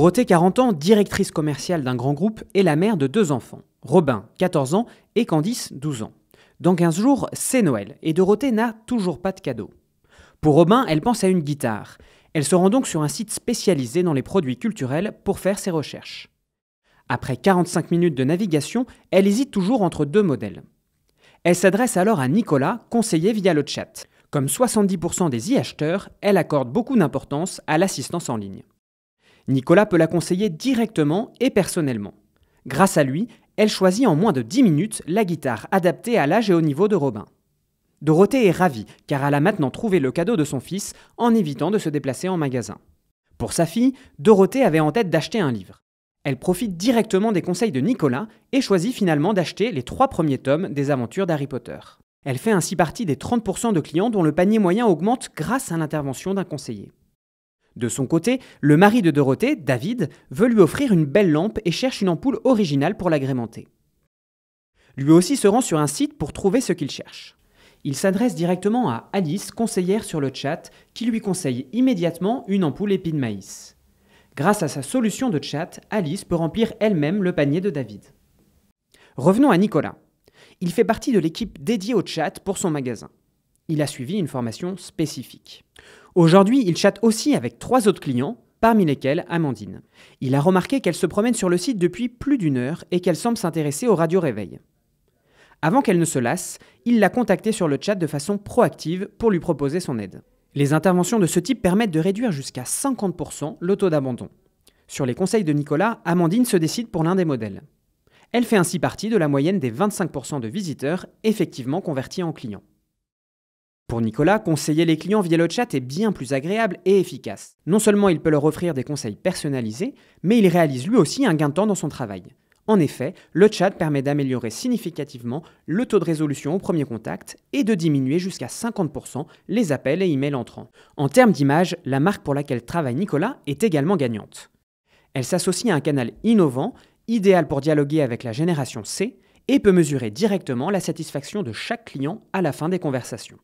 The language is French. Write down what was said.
Dorothée, 40 ans, directrice commerciale d'un grand groupe, est la mère de 2 enfants, Robin, 14 ans, et Candice, 12 ans. Dans 15 jours, c'est Noël, et Dorothée n'a toujours pas de cadeau. Pour Robin, elle pense à une guitare. Elle se rend donc sur un site spécialisé dans les produits culturels pour faire ses recherches. Après 45 minutes de navigation, elle hésite toujours entre 2 modèles. Elle s'adresse alors à Nicolas, conseiller via le chat. Comme 70% des e-acheteurs, elle accorde beaucoup d'importance à l'assistance en ligne. Nicolas peut la conseiller directement et personnellement. Grâce à lui, elle choisit en moins de 10 minutes la guitare adaptée à l'âge et au niveau de Robin. Dorothée est ravie car elle a maintenant trouvé le cadeau de son fils en évitant de se déplacer en magasin. Pour sa fille, Dorothée avait en tête d'acheter un livre. Elle profite directement des conseils de Nicolas et choisit finalement d'acheter les 3 premiers tomes des aventures d'Harry Potter. Elle fait ainsi partie des 30% de clients dont le panier moyen augmente grâce à l'intervention d'un conseiller. De son côté, le mari de Dorothée, David, veut lui offrir une belle lampe et cherche une ampoule originale pour l'agrémenter. Lui aussi se rend sur un site pour trouver ce qu'il cherche. Il s'adresse directement à Alice, conseillère sur le chat, qui lui conseille immédiatement une ampoule épi de maïs. Grâce à sa solution de chat, Alice peut remplir elle-même le panier de David. Revenons à Nicolas. Il fait partie de l'équipe dédiée au chat pour son magasin. Il a suivi une formation spécifique. Aujourd'hui, il chatte aussi avec 3 autres clients, parmi lesquels Amandine. Il a remarqué qu'elle se promène sur le site depuis plus d'1 heure et qu'elle semble s'intéresser au radio-réveil. Avant qu'elle ne se lasse, il l'a contactée sur le chat de façon proactive pour lui proposer son aide. Les interventions de ce type permettent de réduire jusqu'à 50% le taux d'abandon. Sur les conseils de Nicolas, Amandine se décide pour l'un des modèles. Elle fait ainsi partie de la moyenne des 25% de visiteurs effectivement convertis en clients. Pour Nicolas, conseiller les clients via le chat est bien plus agréable et efficace. Non seulement il peut leur offrir des conseils personnalisés, mais il réalise lui aussi un gain de temps dans son travail. En effet, le chat permet d'améliorer significativement le taux de résolution au premier contact et de diminuer jusqu'à 50% les appels et emails entrants. En termes d'image, la marque pour laquelle travaille Nicolas est également gagnante. Elle s'associe à un canal innovant, idéal pour dialoguer avec la génération C, et peut mesurer directement la satisfaction de chaque client à la fin des conversations.